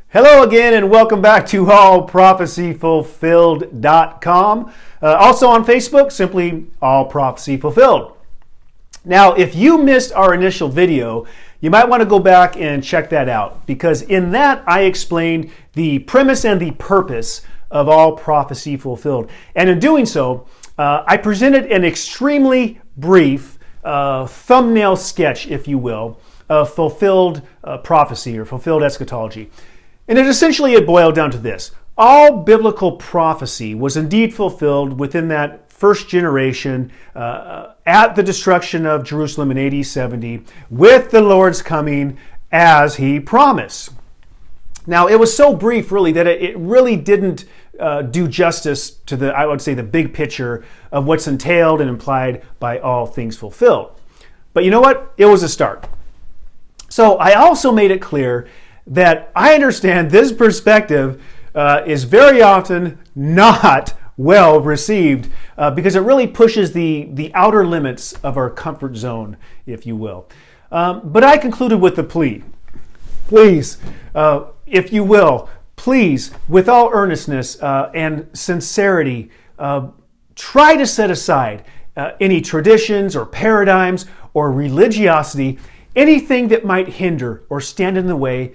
Hello again and welcome back to allprophecyfulfilled.com. Also on Facebook, simply All Prophecy Fulfilled. Now, if you missed our initial video, you might want to go back and check that out, because in that I explained the premise and the purpose of All Prophecy Fulfilled. And in doing so, I presented an extremely brief thumbnail sketch, if you will, of fulfilled prophecy or fulfilled eschatology. And it boiled down to this. All biblical prophecy was indeed fulfilled within that first generation at the destruction of Jerusalem in AD 70 with the Lord's coming as he promised. Now, it was so brief, really, that it really didn't do justice to the big picture of what's entailed and implied by all things fulfilled. But you know what? It was a start. So I also made it clear that I understand this perspective is very often not well received because it really pushes the outer limits of our comfort zone, if you will. But I concluded with the plea. Please, if you will, please, with all earnestness and sincerity, try to set aside any traditions or paradigms or religiosity, anything that might hinder or stand in the way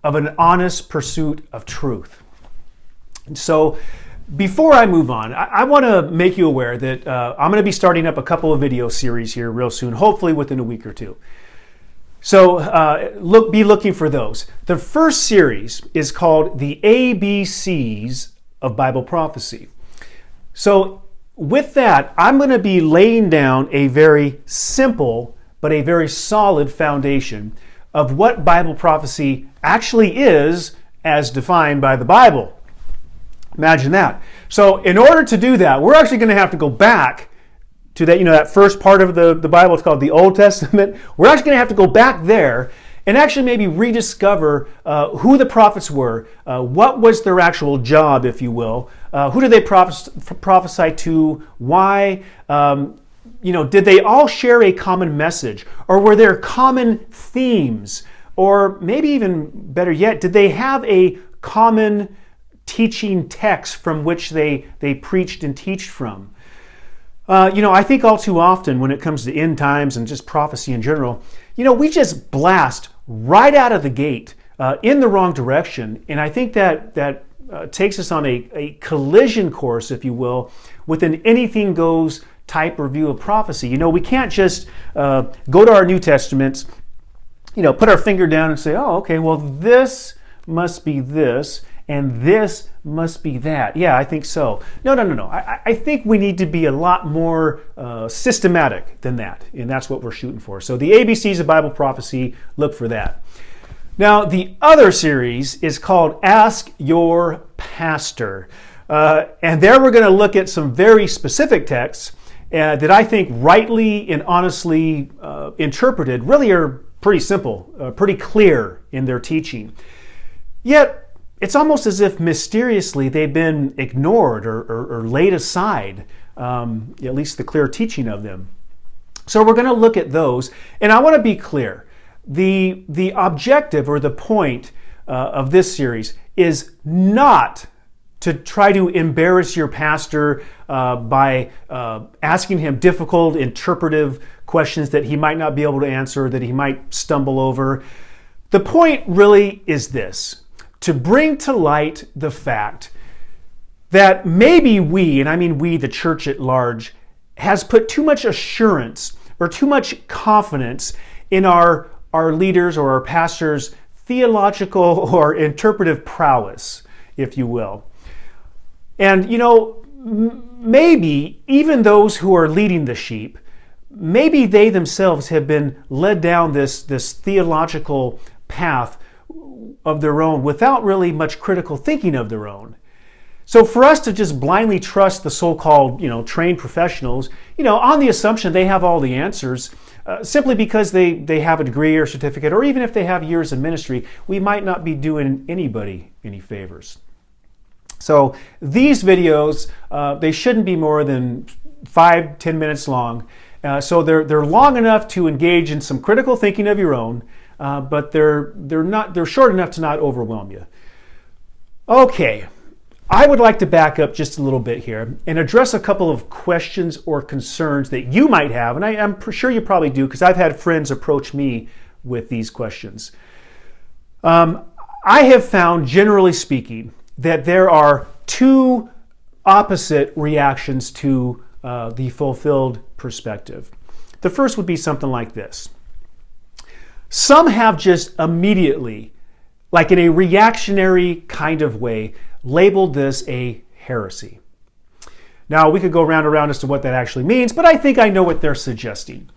of an honest pursuit of truth. So before I move on, I want to make you aware that I'm going to be starting up a couple of video series here real soon, hopefully within a week or two. So be looking for those. The first series is called The ABCs of Bible Prophecy. So with that, I'm going to be laying down a very simple but a very solid foundation of what Bible prophecy actually is as defined by the Bible. Imagine that. So in order to do that, we're actually going to have to go back to that, that first part of the Bible. It's called the Old Testament. We're actually going to have to go back there and actually maybe rediscover who the prophets were, what was their actual job, if you will, who did they prophesy to, why, did they all share a common message? Or were there common themes? Or maybe even better yet, did they have a common teaching text from which they preached and teached from? I think all too often when it comes to end times and just prophecy in general, we just blast right out of the gate in the wrong direction. And I think that takes us on a collision course, if you will, with an anything goes type or view of prophecy. We can't just go to our New Testaments, put our finger down and say, oh, okay, well, this must be this and this must be that. Yeah, I think so. No. I think we need to be a lot more systematic than that, and that's what we're shooting for. So the ABCs of Bible Prophecy, look for that. Now, the other series is called Ask Your Pastor. And there we're going to look at some very specific texts that I think rightly and honestly interpreted really are pretty simple, pretty clear in their teaching. Yet, it's almost as if mysteriously they've been ignored or laid aside, at least the clear teaching of them. So we're going to look at those, and I want to be clear. The objective or the point of this series is not to try to embarrass your pastor by asking him difficult interpretive questions that he might not be able to answer, that he might stumble over. The point really is this: to bring to light the fact that maybe we, and I mean we, the church at large, has put too much assurance or too much confidence in our leaders or our pastors' theological or interpretive prowess, if you will. And, maybe even those who are leading the sheep, maybe they themselves have been led down this theological path of their own without really much critical thinking of their own. So for us to just blindly trust the so-called, trained professionals, on the assumption they have all the answers, simply because they have a degree or certificate, or even if they have years in ministry, we might not be doing anybody any favors. So these videos, they shouldn't be more than 5-10 minutes long. So they're long enough to engage in some critical thinking of your own, but they're short enough to not overwhelm you. Okay, I would like to back up just a little bit here and address a couple of questions or concerns that you might have, and I'm sure you probably do because I've had friends approach me with these questions. I have found, generally speaking, that there are two opposite reactions to the fulfilled perspective. The first would be something like this. Some have just immediately, like in a reactionary kind of way, labeled this a heresy. Now, we could go round and round as to what that actually means, but I think I know what they're suggesting.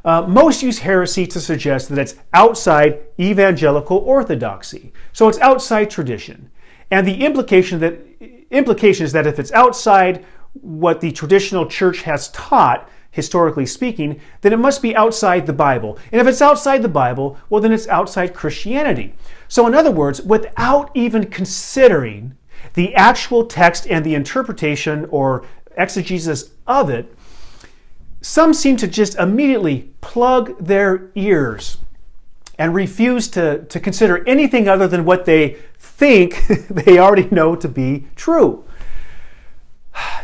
Most use heresy to suggest that it's outside evangelical orthodoxy. So it's outside tradition. And the implication is that if it's outside what the traditional church has taught, historically speaking, then it must be outside the Bible. And if it's outside the Bible, well, then it's outside Christianity. So in other words, without even considering the actual text and the interpretation or exegesis of it, some seem to just immediately plug their ears and refuse to consider anything other than what they think they already know to be true.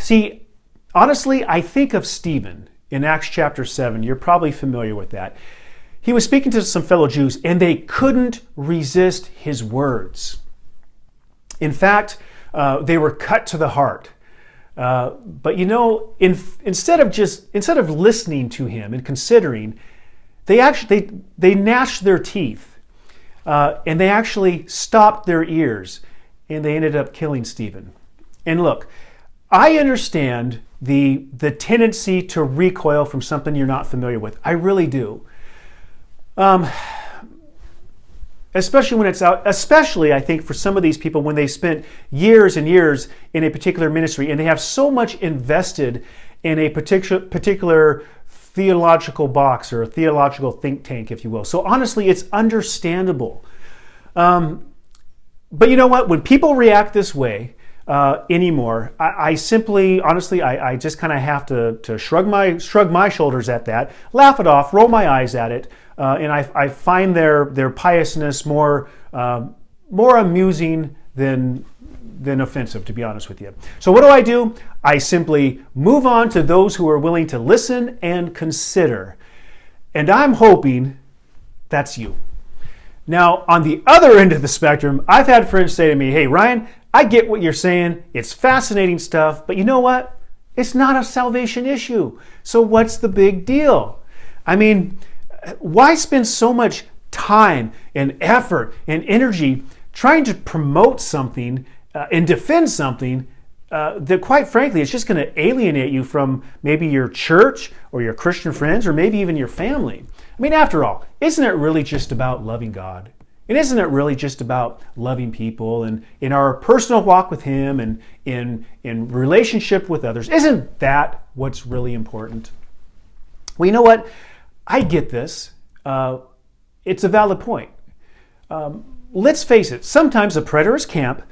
See, honestly, I think of Stephen in Acts chapter 7. You're probably familiar with that. He was speaking to some fellow Jews, and they couldn't resist his words. In fact, they were cut to the heart. But instead of listening to him and considering, they gnashed their teeth, and they actually stopped their ears, and they ended up killing Stephen. And look, I understand the tendency to recoil from something you're not familiar with. I really do. Especially when it's out, especially I think for some of these people when they spent years and years in a particular ministry and they have so much invested in a particular theological box or a theological think tank, if you will. So honestly, it's understandable. But you know what? When people react this way anymore, I simply, honestly, I just kind of have to shrug my shoulders at that, laugh it off, roll my eyes at it, and I find their piousness more amusing than offensive, to be honest with you. So what do? I simply move on to those who are willing to listen and consider. And I'm hoping that's you. Now, on the other end of the spectrum, I've had friends say to me, "Hey, Ryan, I get what you're saying. It's fascinating stuff, but you know what? It's not a salvation issue. So what's the big deal? I mean, why spend so much time and effort and energy trying to promote something and defend something that, quite frankly, it's just going to alienate you from maybe your church or your Christian friends or maybe even your family? I mean, after all, isn't it really just about loving God? And isn't it really just about loving people and in our personal walk with Him and in relationship with others? Isn't that what's really important? Well, you know what? I get this. It's a valid point. Let's face it, sometimes a preterist camp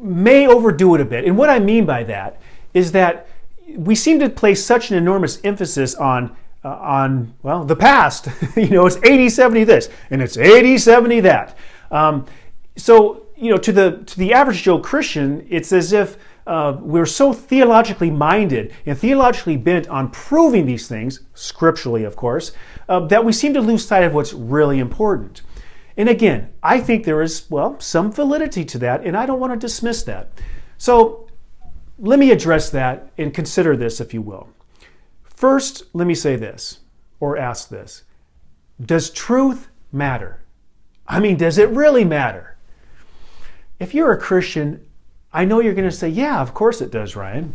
may overdo it a bit. And what I mean by that is that we seem to place such an enormous emphasis on the past. It's 80-70 this, and it's 80-70 that. So, to the average Joe Christian, it's as if we're so theologically minded and theologically bent on proving these things, scripturally, of course, that we seem to lose sight of what's really important. And again, I think there is, some validity to that, and I don't want to dismiss that. So let me address that and consider this, if you will. First, let me say this, or ask this. Does truth matter? I mean, does it really matter? If you're a Christian, I know you're going to say, yeah, of course it does, Ryan.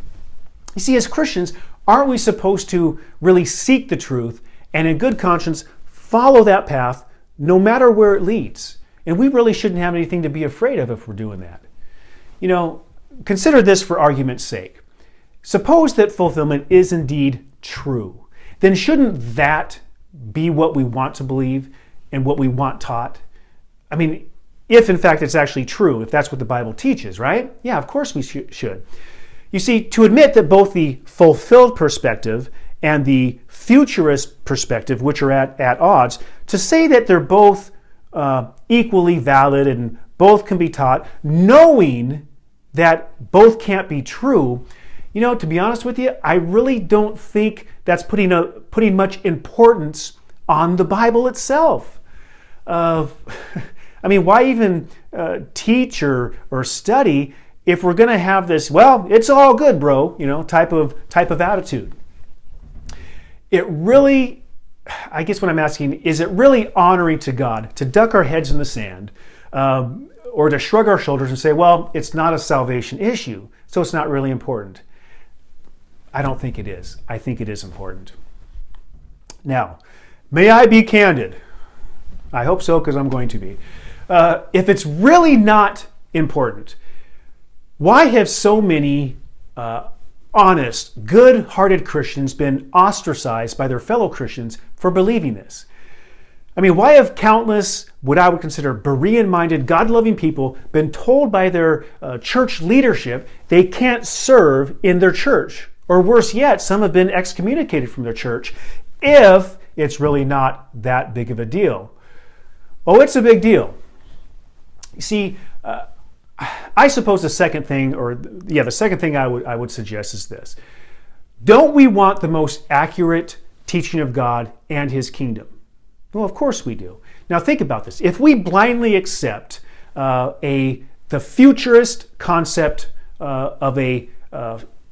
You see, as Christians, aren't we supposed to really seek the truth and in good conscience follow that path no matter where it leads? And we really shouldn't have anything to be afraid of if we're doing that. consider this for argument's sake. Suppose that fulfillment is indeed true. Then shouldn't that be what we want to believe and what we want taught? I mean, if in fact it's actually true, if that's what the Bible teaches, right? Yeah, of course we should. You see, to admit that both the fulfilled perspective and the futurist perspective, which are at odds, to say that they're both equally valid and both can be taught, knowing that both can't be true, to be honest with you, I really don't think that's putting much importance on the Bible itself. I mean, why even teach or study if we're going to have this, well, it's all good, bro, type of attitude? It really, I guess what I'm asking, is it really honoring to God to duck our heads in the sand or to shrug our shoulders and say, well, it's not a salvation issue, so it's not really important? I don't think it is. I think it is important. Now, may I be candid? I hope so, because I'm going to be. If it's really not important, why have so many honest, good-hearted Christians been ostracized by their fellow Christians for believing this? I mean, why have countless, what I would consider Berean-minded, God-loving people been told by their church leadership they can't serve in their church? Or worse yet, some have been excommunicated from their church if it's really not that big of a deal. Oh, it's a big deal. You see, I suppose the second thing I would suggest is this. Don't we want the most accurate teaching of God and His kingdom? Well, of course we do. Now think about this. If we blindly accept the futurist concept of a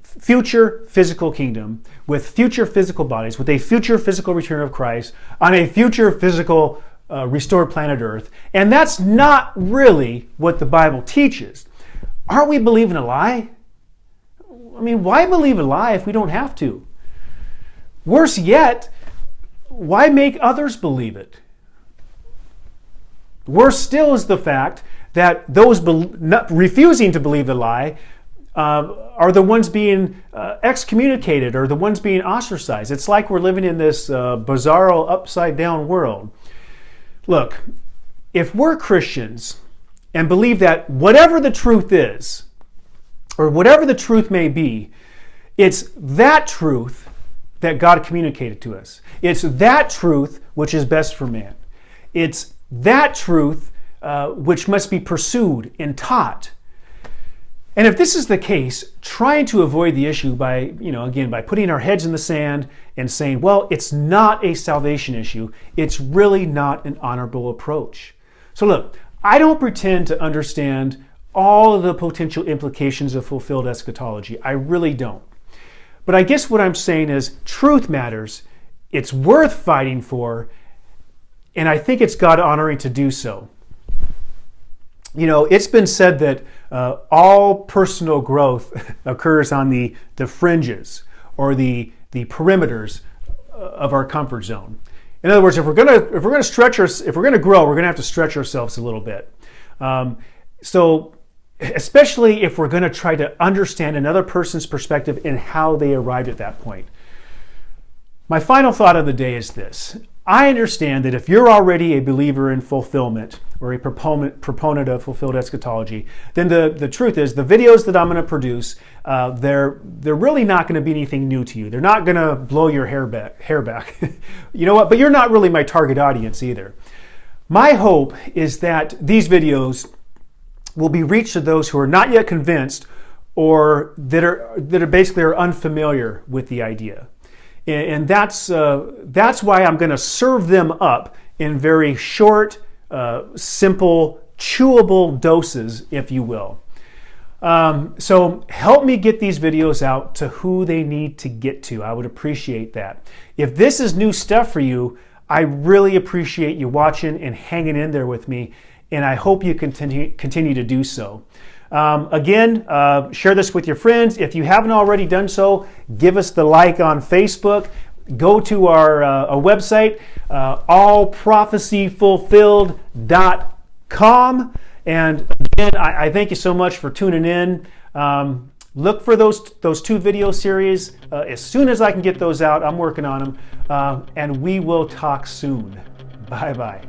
future physical kingdom with future physical bodies, with a future physical return of Christ on a future physical restored planet Earth, and that's not really what the Bible teaches, aren't we believing a lie? I mean, why believe a lie if we don't have to? Worse yet, why make others believe it? Worse still is the fact that those refusing to believe the lie are the ones being excommunicated or the ones being ostracized. It's like we're living in this bizarro upside-down world. Look, if we're Christians and believe that whatever the truth is, or whatever the truth may be, it's that truth that God communicated to us. It's that truth which is best for man. It's that truth which must be pursued and taught. And if this is the case, trying to avoid the issue by, by putting our heads in the sand and saying, well, it's not a salvation issue, it's really not an honorable approach. So look, I don't pretend to understand all of the potential implications of fulfilled eschatology. I really don't. But I guess what I'm saying is truth matters, it's worth fighting for, and I think it's God honoring to do so. It's been said that all personal growth occurs on the fringes or the perimeters of our comfort zone. In other words, if we're going to grow, we're going to have to stretch ourselves a little bit. So, especially if we're going to try to understand another person's perspective and how they arrived at that point. My final thought of the day is this. I understand that if you're already a believer in fulfillment or a proponent of fulfilled eschatology, then the truth is the videos that I'm going to produce, they're really not going to be anything new to you. They're not going to blow your hair back. You know what? But you're not really my target audience either. My hope is that these videos will be reached to those who are not yet convinced or that are basically unfamiliar with the idea. And that's why I'm going to serve them up in very short, simple, chewable doses, if you will. So help me get these videos out to who they need to get to. I would appreciate that. If this is new stuff for you, I really appreciate you watching and hanging in there with me, and I hope you continue to do so. Again, share this with your friends. If you haven't already done so, give us the like on Facebook. Go to our website, allprophecyfulfilled.com. And again, I thank you so much for tuning in. Look for those 2 video series. As soon as I can get those out, I'm working on them. And we will talk soon. Bye-bye.